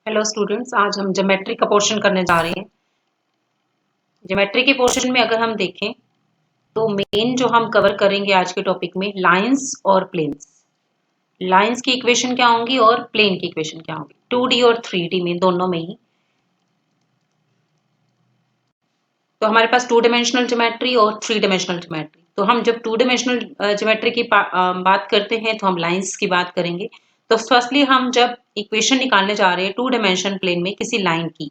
Hello students, आज हम geometry का पोर्शन करने जा रहे हैं। ज्योमेट्री के पोर्शन में अगर हम देखें तो मेन जो हम कवर करेंगे आज के टॉपिक में लाइंस और प्लेन्स। लाइंस की इक्वेशन क्या होंगी और प्लेन की इक्वेशन क्या होंगी, 2D और 3D में, दोनों में ही। तो हमारे पास टू डिमेंशनल ज्योमेट्री और थ्री डिमेंशनल ज्योमेट्री। तो हम जब टू डिमेंशनल ज्योमेट्री की बात करते हैं तो हम लाइंस की बात करेंगे। तो फर्स्टली हम जब इक्वेशन निकालने जा रहे हैं टू डिमेंशन प्लेन में किसी लाइन की,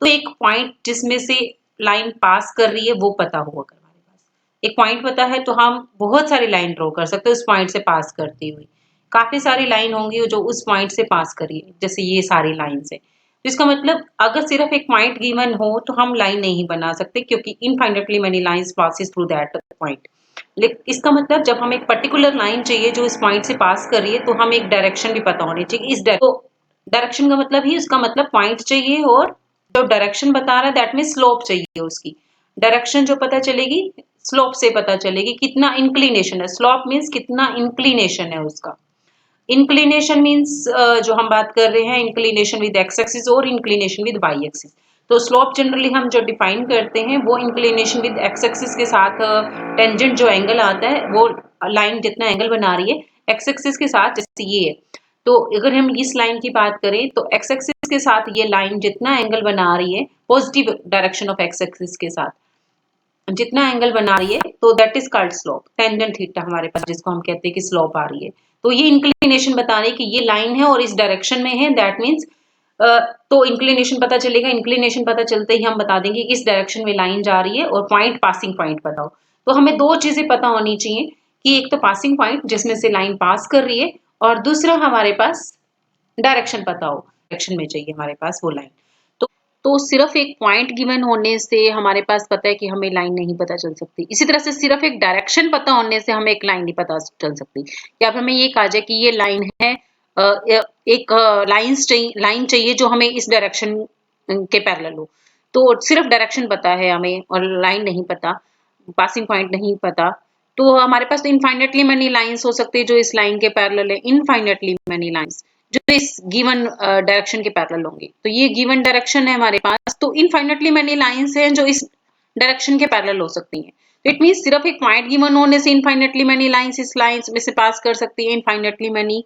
तो एक पॉइंट जिसमें से लाइन पास कर रही है वो पता होगा। अगर हमारे पास एक पॉइंट पता है तो हम बहुत सारी लाइन ड्रॉ कर सकते हैं उस पॉइंट से पास करती हुई। काफी सारी लाइन होंगी जो उस पॉइंट से पास करिए, जैसे ये सारी लाइन है। तो इसका मतलब अगर सिर्फ एक पॉइंट गिवन हो तो हम लाइन नहीं बना सकते, क्योंकि infinitely many lines passes through that point. लेकिन इसका मतलब जब हमें एक पर्टिकुलर लाइन चाहिए जो इस पॉइंट से पास कर रही है, तो हमें एक डायरेक्शन भी पता होनी चाहिए। तो डायरेक्शन का मतलब ही, उसका मतलब पॉइंट चाहिए, और जो डायरेक्शन बता रहा है दैट मीन स्लोप चाहिए उसकी। डायरेक्शन जो पता चलेगी स्लोप से पता चलेगी, कितना इंक्लिनेशन है। स्लोप मीन्स कितना इंक्लिनेशन है उसका। इंक्लिनेशन मीन्स जो हम बात कर रहे हैं इंक्लिनेशन विद एक्स एक्सिस और इंक्लिनेशन विद वाई एक्सिस। तो स्लोप जनरली हम जो डिफाइन करते हैं वो इंक्लिनेशन विद एक्स एक्सिस के साथ टेंजेंट जो एंगल आता है वो लाइन जितना एंगल बना रही है एक्स एक्सिस के साथ, जैसे ये है। तो अगर हम इस लाइन की बात करें तो एक्स एक्सिस के साथ ये लाइन जितना एंगल बना रही है positive direction of x axis के साथ जितना एंगल बना रही है, तो that is called slope. Tangent theta हमारे पास जिसको हम कहते हैं कि स्लोप आ रही है। तो ये इंक्लिनेशन बता रही है कि ये लाइन है और इस डायरेक्शन में है, दैट मीन्स तो इंक्लिनेशन पता चलेगा। इंक्लिनेशन पता चलते ही हम बता देंगे इस डायरेक्शन में लाइन जा रही है, और पॉइंट पासिंग पॉइंट बताओ। तो हमें दो चीजें पता होनी चाहिए कि एक तो पासिंग पॉइंट जिसमें से लाइन पास कर रही है, और दूसरा हमारे पास डायरेक्शन पता हो, डायरेक्शन में चाहिए हमारे पास वो लाइन। तो सिर्फ एक पॉइंट गिवन होने से हमारे पास पता है कि हमें लाइन नहीं पता चल सकती। इसी तरह से सिर्फ एक डायरेक्शन पता होने से हमें एक लाइन नहीं पता चल सकती। कि अब हमें ये कहा जाए कि ये लाइन है, एक लाइन चाहिए जो हमें इस डायरेक्शन के पैरेलल हो। तो सिर्फ डायरेक्शन पता है हमें और लाइन नहीं पता, पासिंग पॉइंट नहीं पता। तो हमारे पास तो इनफाइनेटली मेनी लाइंस हो सकती है जो इस लाइन के पैरेलल है, इनफाइनेटली मेनी लाइंस जो इस गिवन डायरेक्शन के पैरेलल होंगी। तो ये गिवन डायरेक्शन है हमारे पास, तो इनफाइनेटली मेनी लाइंस हैं जो इस डायरेक्शन के पैरेलल हो सकती हैं। तो इट मींस सिर्फ एक पॉइंट गिवन होने से इनफाइनेटली मेनी लाइंस इस लाइंस में से पास कर सकती है, इनफाइनेटली मेनी।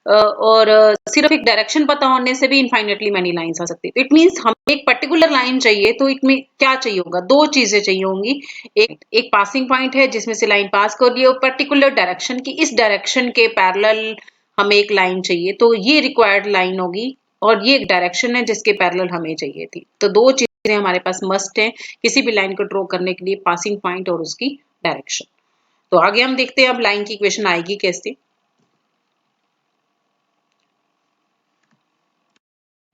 और सिर्फ एक डायरेक्शन पता होने से भी इनफाइनेटली मेनी लाइंस आ सकती है। इट मींस हमें एक पर्टिकुलर लाइन चाहिए तो इसमें क्या चाहिए होगा, दो चीजें चाहिए होंगी। एक एक पासिंग पॉइंट है जिसमें से लाइन पास कर रही है, और पर्टिकुलर डायरेक्शन की इस डायरेक्शन के पैरेलल हमें एक लाइन चाहिए, तो ये रिक्वायर्ड लाइन होगी। और ये एक डायरेक्शन है जिसके पैरेलल हमें चाहिए थी। तो दो चीजें हमारे पास मस्ट है किसी भी लाइन को ड्रॉ करने के लिए, पासिंग पॉइंट और उसकी डायरेक्शन। तो आगे हम देखते हैं अब लाइन की इक्वेशन आएगी कैसे।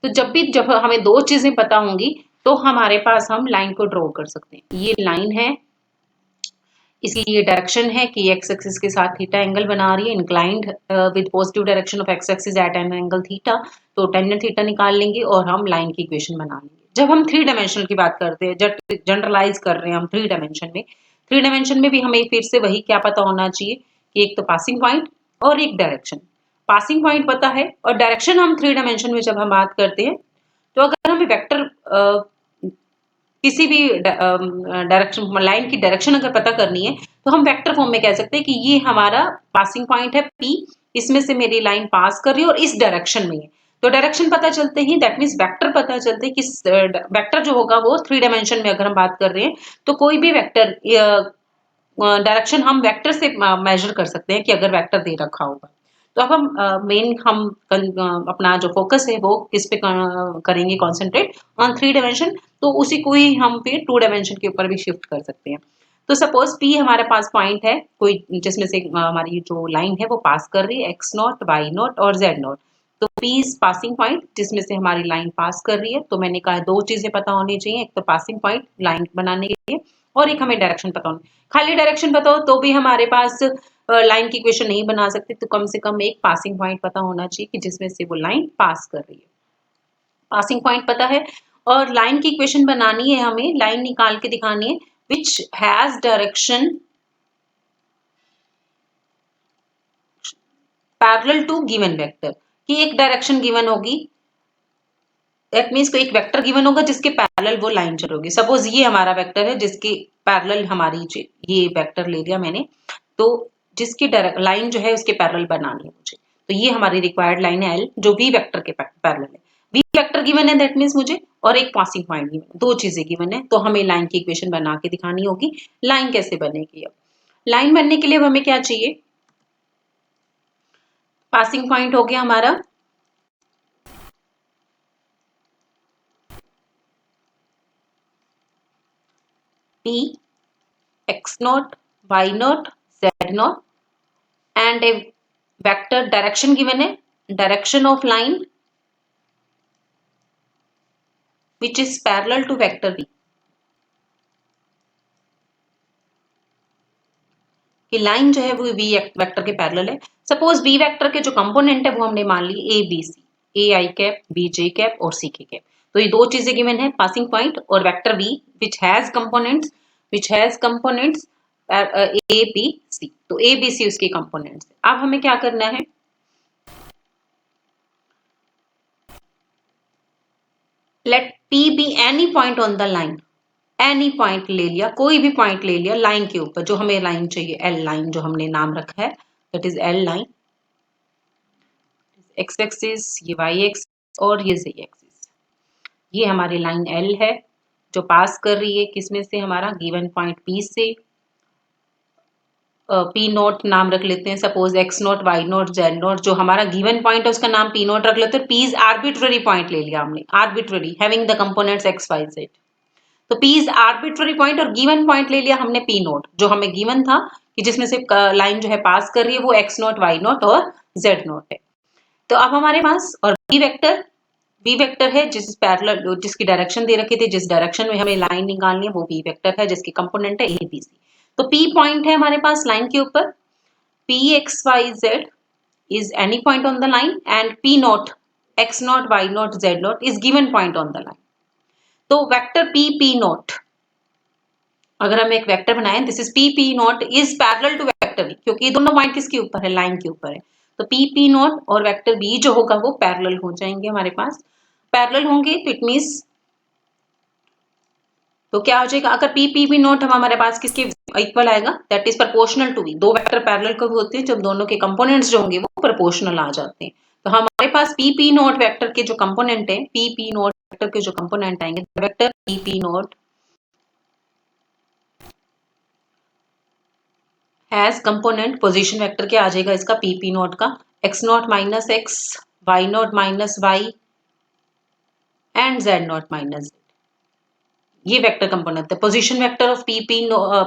तो जब हमें दो चीजें पता होंगी तो हमारे पास हम लाइन को ड्रॉ कर सकते हैं। ये लाइन है, इसकी ये डायरेक्शन है कि एक्स एक्सिस के साथ थीटा एंगल बना रही है, inclined with positive direction of x axis at an angle theta. तो टेंजेंट थीटा निकाल लेंगे और हम लाइन की इक्वेशन बना लेंगे। जब हम थ्री डायमेंशनल की बात करते हैं, जब जनरलाइज कर रहे हैं हम थ्री डायमेंशन में भी हमें फिर से वही क्या पता होना चाहिए कि एक तो पासिंग पॉइंट और एक डायरेक्शन। पासिंग पॉइंट पता है और डायरेक्शन हम थ्री डायमेंशन में जब हम बात करते हैं, तो अगर हमें वेक्टर किसी भी डायरेक्शन लाइन की डायरेक्शन अगर पता करनी है तो हम वेक्टर फॉर्म में कह सकते हैं कि ये हमारा पासिंग पॉइंट है P, इसमें से मेरी लाइन पास कर रही है और इस डायरेक्शन में है। तो डायरेक्शन पता चलते ही दैट मीन्स वेक्टर पता चलते हैं कि वेक्टर जो होगा वो थ्री डायमेंशन में अगर हम बात कर रहे हैं तो कोई भी वेक्टर डायरेक्शन हम वेक्टर से मेजर कर सकते हैं कि अगर वेक्टर दे रखा होगा। तो अब हम अपना जो फोकस है वो किस पे करेंगे, कॉन्सेंट्रेट ऑन थ्री डायमेंशन। तो उसी को ही हम फिर टू डायमेंशन के ऊपर भी शिफ्ट कर सकते हैं। तो सपोज P हमारे पास पॉइंट है कोई, जिसमें से हमारी जो लाइन है वो पास कर रही है एक्स नॉट, वाई नॉट और जेड नॉट। तो P इज पासिंग पॉइंट जिसमें से हमारी लाइन पास कर रही है। तो मैंने कहा दो चीजें पता होनी चाहिए, एक तो पासिंग पॉइंट लाइन बनाने के लिए, और एक हमें डायरेक्शन पता होनी। खाली डायरेक्शन पता हो तो भी हमारे पास लाइन की इक्वेशन नहीं बना सकते, तो कम से कम एक पासिंग पॉइंट पता होना चाहिए कि जिसमें से वो लाइन पास कर रही है। पासिंग पॉइंट पता है और लाइन की इक्वेशन बनानी है, हमें लाइन निकाल के दिखानी है which has direction parallel to given vector. कि एक डायरेक्शन गिवन होगी दैट मीन्स कोई एक वेक्टर गिवन होगा जिसके पैरेलल वो लाइन चलोगी। सपोज ये हमारा वेक्टर है जिसके पैरेलल हमारी ये वेक्टर ले लिया मैंने, तो जिसकी लाइन जो है उसके पैरेलल बनानी है मुझे, तो ये हमारी रिक्वायर्ड लाइन है एल जो वी वेक्टर के पैरेलल है। वी वेक्टर गिवन है दैट मीन्स मुझे, और एक पासिंग पॉइंट गिवन, दो चीजें गिवन है, तो हमें लाइन की इक्वेशन बना के दिखानी होगी। लाइन कैसे बनेगी? अब लाइन बनने के लिए अब हमें क्या चाहिए? पासिंग पॉइंट हो गया हमारा P, x naught, y naught, z naught, and a vector direction given है, direction of line which is parallel to vector v। कि लाइन जो है वो v वेक्टर के पैरेलल है। सपोज v वेक्टर के जो कंपोनेंट है वो हमने मान ली a b c, a i cap, b j cap और c k कैप। तो ये दो चीजें गिवन है, पासिंग पॉइंट और vector v which has components a b c। तो a b c उसके कंपोनेंट्स। अब हमें क्या करना है? Let p be any point on the line। Any point ले लिया, कोई भी पॉइंट ले लिया लाइन के ऊपर, जो हमें लाइन चाहिए एल लाइन, जो हमने नाम रखा है that is L line. X axis, ये वाई एक्सिस और ये जेड एक्सिस, ये हमारी लाइन एल है जो पास कर रही है किसमें से? हमारा गिवन पॉइंट पी से। पी नोट नाम रख लेते हैं, suppose X naught, Y naught, Z naught, जो हमारा गिवन पॉइंट है उसका नाम पी नोट रख लेते हैं। पी इज आर्बिट्ररी पॉइंट ले लिया हमने, arbitrary having the components X Y Z. तो P इज आर्बिट्ररी पॉइंट और गिवन पॉइंट ले लिया हमने P नोट, जो हमें गिवन था कि जिसमें से लाइन जो है पास कर रही है वो x नोट, y नोट और z नोट है। तो अब हमारे पास और V वेक्टर है जिस पैरेलल, जिसकी डायरेक्शन दे रखी थी, जिस डायरेक्शन में हमें लाइन निकालनी है वो V वेक्टर है जिसकी कंपोनेंट है a b c। तो P पॉइंट है हमारे पास लाइन के ऊपर, P x y z is any point on the line and P naught x naught, y naught, z naught is given point on the line। तो vector P naught, अगर हम एक vector बनाएं, this is P naught is parallel to vector V, क्योंकि ये दोनों point किसके ऊपर है? लाइन के ऊपर है। तो P नोट और वेक्टर V जो होगा वो पैरेलल हो जाएंगे हमारे पास। पैरेलल होंगे तो इट मींस, तो क्या हो जाएगा? अगर P नोट हम हमारे पास किसके इक्वल आएगा? That is proportional to V। दो वेक्टर पैरेलल कब होते हैं? जब दोनों के कंपोनेंट्स जो होंगे वो प्रोपोर्शनल आ जाते हैं। तो हमारे पास P नोट वेक्टर के जो कंपोनेंट है, P नोट वेक्टर के जो कंपोनेंट आएंगे, vector P naught has component, position vector क्या आ जाएगा इसका? P नोट का x naught minus x, y note minus Y and z note minus z। ये वेक्टर कंपोनेंट है, position vector of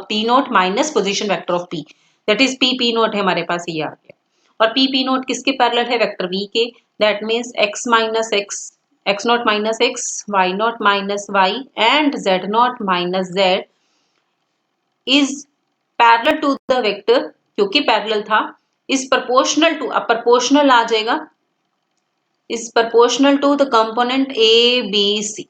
P naught minus position vector of P, that is P naught है हमारे पास, ये आ गया। और P नोट किसके पैरेलल है? वेक्टर V के, that means x minus X, x naught minus x, y note minus Y and z note minus z is parallel to the vector, क्योंकि पैरेलल था, इज प्रोपोर्शनल टू, अब proportional आ जाएगा, is proportional to the component a b c.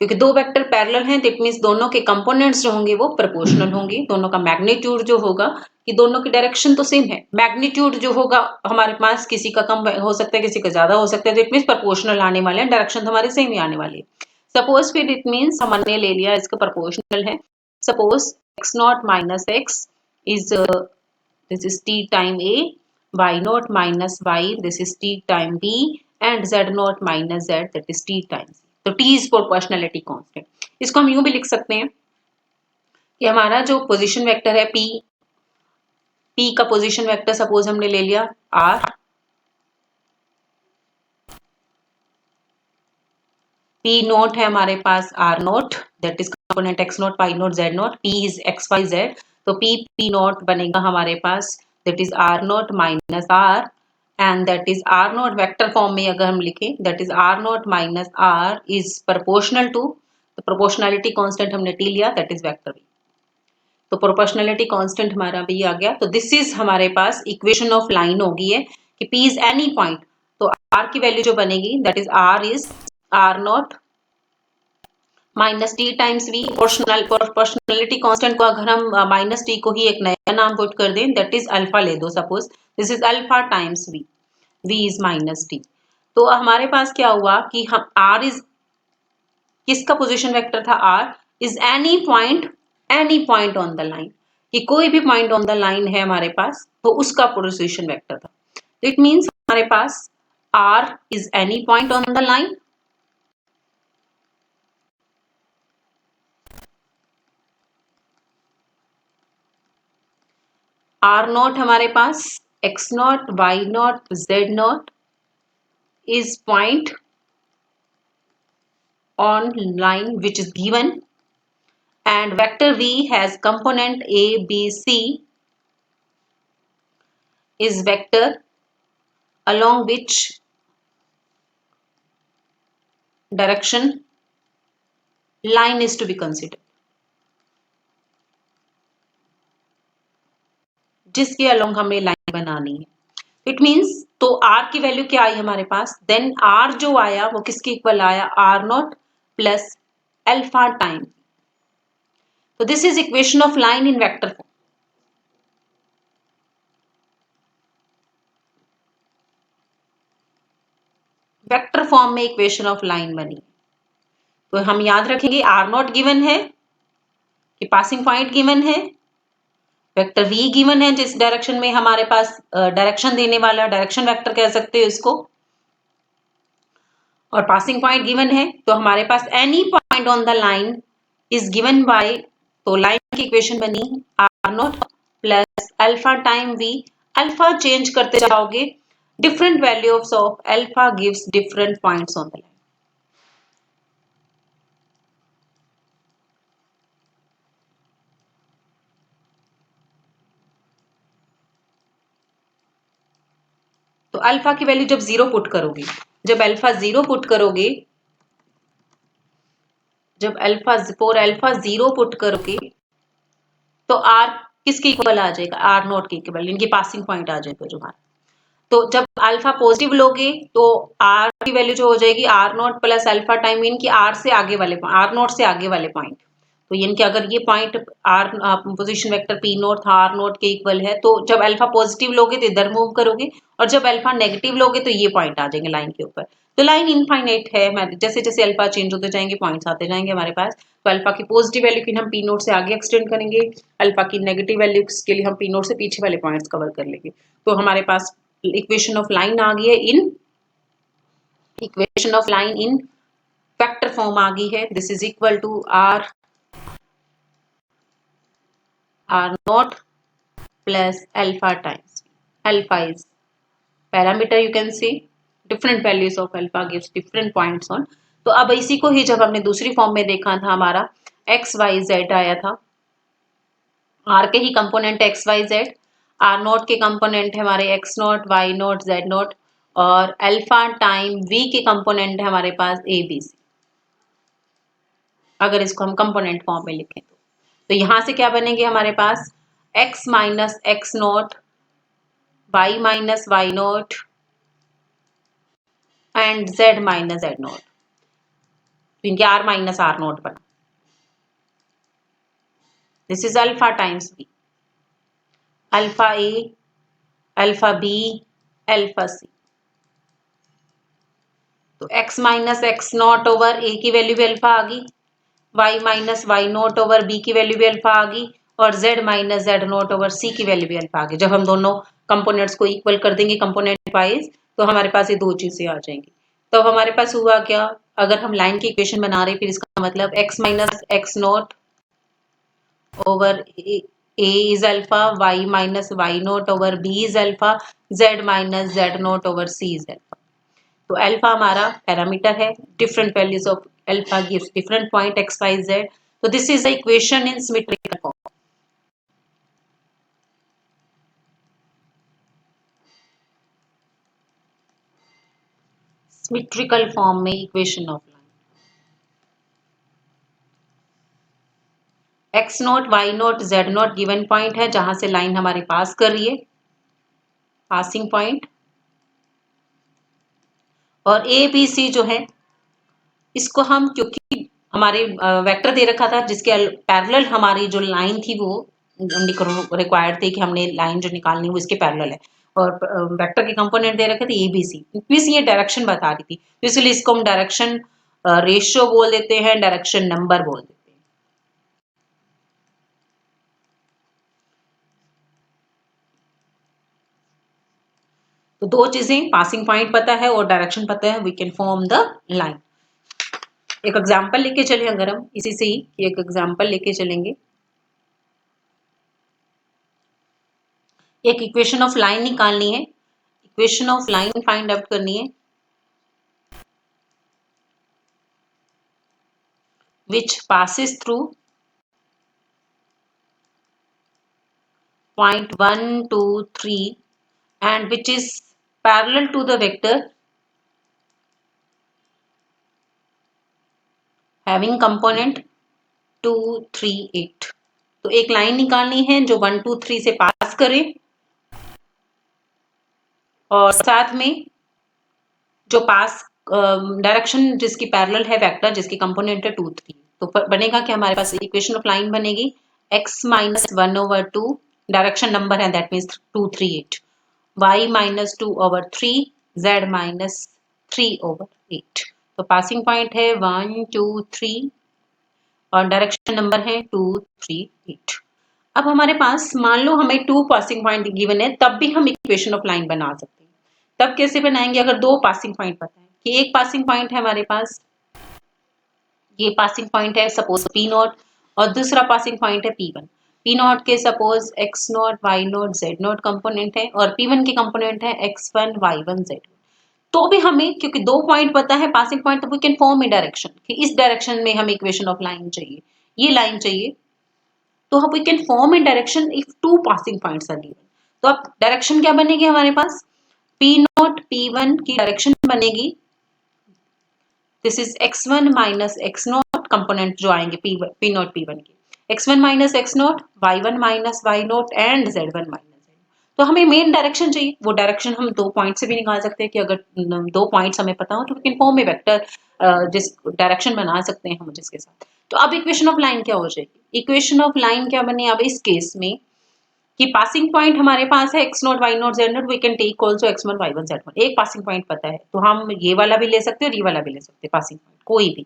क्योंकि दो vector parallel हैं, that means दोनों के कंपोनेंट्स जो होंगे वो प्रोपोर्शनल होंगे। दोनों का मैग्नीट्यूड जो होगा, कि दोनों की डायरेक्शन तो सेम है, मैग्नीट्यूड जो होगा हमारे पास किसी का कम हो सकता है, किसी का ज्यादा हो सकता है, दैट मींस प्रोपोर्शनल आने वाले हैं, डायरेक्शन तो हमारे सेम ही आने वाली है। सपोज फिर इट मींस हमने ले लिया इसका प्रोपोर्शनल है, suppose x not minus x is this is t time a, y naught minus y this is t time b and z naught minus z that is t times c। तो t is proportionality constant। इसको हम यूं भी लिख सकते हैं कि हमारा जो पोजीशन वेक्टर है p का पोजीशन वेक्टर सपोज हमने ले लिया r, p नोट है हमारे पास r naught, that is component x naught, y naught, z naught, p is x y z। तो p नोट बनेगा हमारे पास, that is r naught minus r and that is r naught vector form में अगर हम लिखें, that is r naught minus r is proportional to, तो proportionality constant हमने t लिया, दैट इज वेक्टर v। तो प्रोपोर्शनलिटी कांस्टेंट हमारा भी आ गया। तो दिस इज हमारे पास इक्वेशन ऑफ लाइन हो गई है कि p इज एनी पॉइंट, तो r की वैल्यू जो बनेगी that is r is r nought minus t times v. Proportionality constant को अगर हम माइनस टी को ही एक नया नाम पुट कर दें, दैट इज अल्फा ले दो, suppose this is alpha times v, v is minus t. तो हमारे पास क्या हुआ कि हम r इज किसका पोजीशन वेक्टर था, r is any point on the line, कि कोई भी पॉइंट ऑन द लाइन है हमारे पास तो उसका पोजीशन वेक्टर था। तो इट मींस हमारे पास r is any point on the line, r not हमारे पास x not y not z not is point on line which is given, and vector v has component a b c is vector along which direction line is to be considered, जिसके along हमें line बनानी है। It means तो r की वैल्यू क्या आई हमारे पास, then r जो आया वो किसके इक्वल आया, r naught plus alpha time. तो this is equation of line in vector form. Vector form में इक्वेशन ऑफ लाइन बनी। तो हम याद रखेंगे r नॉट गिवन है कि पासिंग पॉइंट गिवन है, वेक्टर v गिवन है जिस डायरेक्शन में हमारे पास डायरेक्शन देने वाला डायरेक्शन वेक्टर कह सकते हो इसको, और पासिंग पॉइंट गिवन है। तो हमारे पास any point on the line is given by, तो लाइन की इक्वेशन बनी r naught plus alpha time v। Alpha change करते जाओगे, different values of alpha gives different points on the line. तो अल्फा की वैल्यू जब 0 पुट करोगे, जब अल्फा 0 पुट करोगे, जब अल्फा 0 पुट करोगे तो r किसके इक्वल आ जाएगा, r नॉट के इक्वल, इनकी पासिंग पॉइंट आ जाएगा जो हमारा। तो जब अल्फा पॉजिटिव लोगे तो r की वैल्यू जो हो जाएगी r naught plus alpha time इनकी r से आगे वाले r नॉट से आगे वाले पॉइंट। तो यानी कि अगर ये point r position vector p not था r नॉट के इक्वल है, तो जब अल्फा पॉजिटिव लोगे तो इधर मूव करोगे, और जब अल्फा नेगेटिव लोगे तो ये पॉइंट आ जाएंगे लाइन के ऊपर। तो लाइन इनफाइनाइट है, जैसे जैसे अल्फा चेंज होते जाएंगे पॉइंट्स आते जाएंगे हमारे पास। तो अल्फा की पॉजिटिव वैल्यू की हम पी नोट से आगे एक्सटेंड करेंगे, अल्फा की नेगेटिव वैल्यू के लिए हम पी नोट से पीछे वाले पॉइंट्स कवर कर लेंगे। तो हमारे पास इक्वेशन ऑफ लाइन आ गई है in equation of line in vector form आ गई है। This is equal to r naught plus alpha times alpha is parameter, you can see different values of alpha gives different points on. तो अब इसी को ही जब हमने दूसरी फॉर्म में देखा था, हमारा एक्स वाई जेड आया था, आर के ही component x Y z, r naught के कंपोनेंट है हमारे x naught Y naught Z naught, और अल्फा टाइम वी के कंपोनेंट है हमारे पास ए बी सी। अगर इसको हम कंपोनेंट फॉर्म में लिखें तो यहां से क्या बनेंगे हमारे पास, x minus x nought, y minus y nought and z minus z nought. इनके r माइनस आर नोट बना। This is alpha times b, alpha a alpha b alpha c। तो x minus x nought over a की value भी alpha आ गई, y minus Y nought over b की value भी alpha आ गई, और z minus z nought over c की वैल्यू भी अल्फा आ गई। जब हम दोनों कंपोनेंट्स को इक्वल कर देंगे कंपोनेंट वाइज, तो हमारे पास ये दो चीजें आ जाएंगी। तो हमारे पास हुआ क्या, अगर हम लाइन की इक्वेशन बना रहे फिर इसका मतलब x minus x nought over a is alpha, y minus y naught over b is alpha, z minus z naught over c is alpha। तो अल्फा हमारा पैरामीटर है, different values of alpha gives different point x Y Z. तो this is the equation in symmetrical form. Symmetrical form में equation of x not y not z naught given point है जहां से line हमारी पास कर रही है, पासिंग पॉइंट, और ए बी सी जो है इसको हम, क्योंकि हमारे वेक्टर दे रखा था जिसके पैरेलल हमारी जो लाइन थी वो रिक्वायर्ड थी कि हमने लाइन जो निकालनी है वो इसके पैरेलल है, और वेक्टर के कंपोनेंट दे रखे थे ABC, मींस ये डायरेक्शन बता रही थी, तो इसलिए इसको हम डायरेक्शन रेशियो बोल देते हैं, डायरेक्शन नंबर बोल देते हैं। तो दो चीजें, पासिंग पॉइंट पता है और डायरेक्शन पता है, we can form the line. एक एग्जांपल लेके चले, अगर हम इसी से ही एक एग्जांपल लेके चलेंगे, एक इक्वेशन ऑफ लाइन निकालनी है, equation of line find out करनी है, which passes through point 1 2 3 and which is parallel to the vector having component 2 3 8। तो एक लाइन निकालनी है जो 1 2 3 से पास करे और साथ में जो पास डायरेक्शन जिसकी पैरेलल है वेक्टर जिसकी कंपोनेंट है 2 3। तो बनेगा क्या, हमारे पास इक्वेशन ऑफ लाइन बनेगी x माइनस 1/2 डायरेक्शन नंबर है, that means 2 3 8, y minus 2/3, z minus 3/8। तो पासिंग पॉइंट है 1 2 3 और डायरेक्शन नंबर है 2 3 8। अब हमारे पास मान लो हमें 2 पासिंग पॉइंट गिवन है, तब भी हम इक्वेशन ऑफ लाइन बना सकते हैं। तब कैसे बनाएंगे, अगर दो पासिंग पॉइंट पता है कि एक पासिंग पॉइंट है हमारे पास, ये पासिंग पॉइंट है सपोज पी नॉट, और दूसरा पासिंग पॉइंट है पी वन। पी नॉट के suppose x not y not z nought component है और पी वन के कंपोनेंट है x one y one z. तो भी हमें क्योंकि दो पॉइंट पता है पासिंग पॉइंट, तो we can form a direction कि इस डायरेक्शन में हमें इक्वेशन ऑफ लाइन चाहिए, ये लाइन चाहिए, तो हम we can form a direction if two passing points are given. तो अब डायरेक्शन क्या बनेगी हमारे पास, पी नॉट पी वन की डायरेक्शन बनेगी, this is x one minus x nought component जो आएंगे पी नॉट पी वन के, x one minus x not, y one minus Y nought and z one minus z. तो हमें main direction चाहिए, वो direction हम दो पॉइंट से भी निकाल सकते हैं कि अगर दो पॉइंट्स हमें पता हो तो we can form a vector, जिस डायरेक्शन बना सकते हैं हम जिसके साथ। तो अब इक्वेशन ऑफ लाइन क्या हो जाएगी, इक्वेशन ऑफ लाइन क्या बने अब इस केस में कि पासिंग पॉइंट हमारे पास है x not y not z nought, we can take also x one y one z one, एक पासिंग पॉइंट पता है तो हम ये वाला भी ले सकते हैं और ये वाला भी ले सकते हैं पासिंग पॉइंट कोई भी।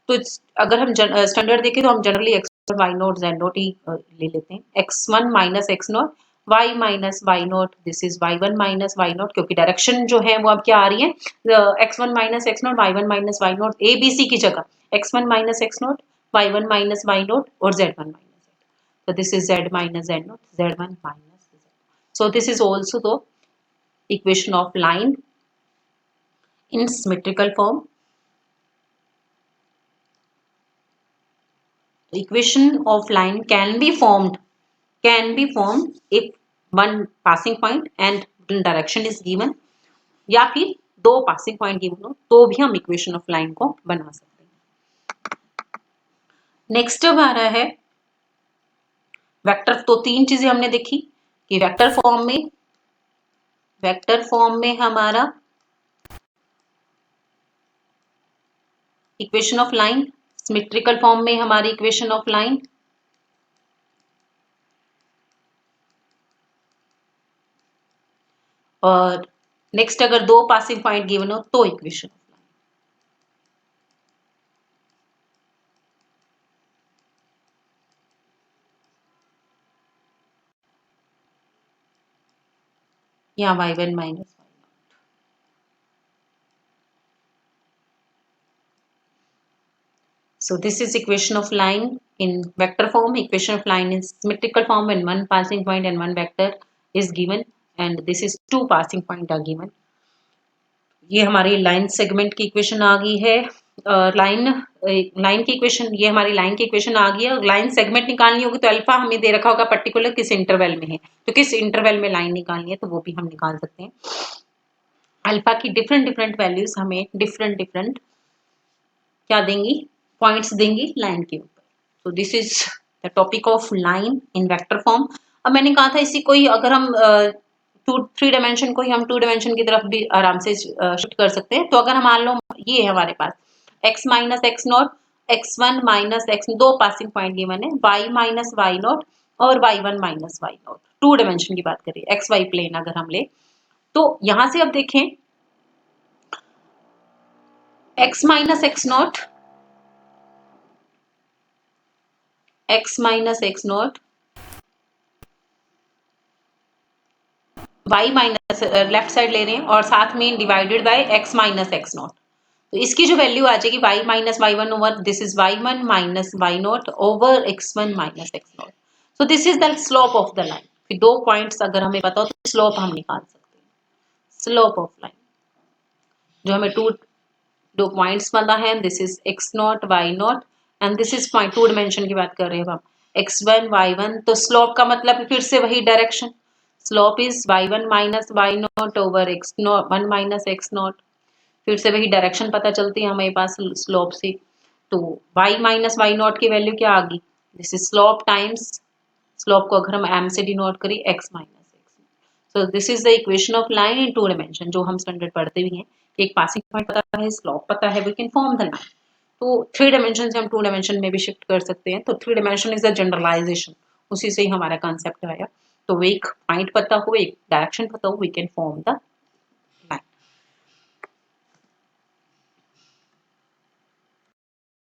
तो अगर हम स्टैंडर्ड देखें तो हम generally x y not z nought ही ले लेते हैं, x one minus x not y minus Y nought, this is y one minus Y nought, क्योंकि डायरेक्शन जो है वो अब क्या आ रही है, x one minus x not y one minus Y nought, a b c की जगह x one minus x not y one minus Y nought और z one minus. So this is z minus z naught, z1 minus z. So this is also the equation of line in symmetrical form. The equation of line can be formed if one passing point and direction is given, या फिर दो passing point given हो तो भी हम equation of line को बना सकते हैं। नेक्स्ट अब आ रहा है वेक्टर। तो तीन चीजें हमने देखी कि वेक्टर फॉर्म में हमारा equation of line, symmetrical form में हमारी इक्वेशन ऑफ लाइन, और नेक्स्ट अगर दो पासिंग पॉइंट गिवन हो तो इक्वेशन ऑफ लाइन। यहाँ y1 minus y0। So this is equation of line in vector form. Equation of line is symmetrical form when one passing point and one vector is given, and this is two passing point are given. ये हमारी line segment की equation आ गई है, line की equation, ये हमारी line की equation आ गई है। लाइन सेगमेंट निकालनी होगी तो अल्फा हमें दे रखा होगा पर्टिकुलर किस इंटरवल में है, तो किस इंटरवल में लाइन निकालनी है तो वो भी हम निकाल सकते हैं। अल्फा की डिफरेंट वैल्यूज हमें डिफरेंट क्या देंगी, पॉइंट्स देंगी लाइन के ऊपर। तो this is the topic of line in vector form. अब मैंने कहा था इसी को ही अगर हम थ्री डायमेंशन को ही हम टू डायमेंशन की तरफ भी आराम से शिफ्ट कर सकते हैं। तो अगर हम मान लो ये है हमारे पास x minus x nought, x one minus x, दो पासिंग पॉइंट गिवन है, y माइनस वाई नॉट और y1 minus Y nought. Two dimension की बात करें, एक्स वाई प्लेन अगर हम ले, तो यहां से अब देखें x minus x nought, x minus x nought, y minus left side ले रहे हैं और साथ में divided by x minus x nought, तो इसकी जो वैल्यू आ जाएगी y minus y one over this is y1 minus Y nought over x1 minus x nought. So this is the slope of the line. फिर दो points अगर हमें पता हो तो स्लोप हम निकाल सकते हैं। स्लोप ऑफ लाइन जो हमें दो पॉइंट्स पता है, this is x nought y nought and this is point two dimension की बात कर रहे हैं हम x1 y1, तो स्लोप का मतलब फिर से वही direction, slope is y1 minus Y nought over x nought 1 minus x nought, फिर से वही डायरेक्शन पता चलती है हमारे पास स्लोप से। तो y माइनस वाई नॉट की वैल्यू क्या आ गई, this is slope times, slope को अगर हम m से डिनोट करें x minus x. So this is the equation of line in two dimension, जो हम स्टैंडर्ड पढ़ते भी हैं कि एक पासिंग पॉइंट पता है, स्लोप पता है, we can form the line. तो थ्री डायमेंशन से हम टू डायमेंशन में भी शिफ्ट कर सकते हैं। तो three dimension is the generalisation, उसी से ही हमारा कॉन्सेप्ट आया। तो एक पॉइंट पता हो, एक डायरेक्शन पता हो, वी कैन फॉर्म द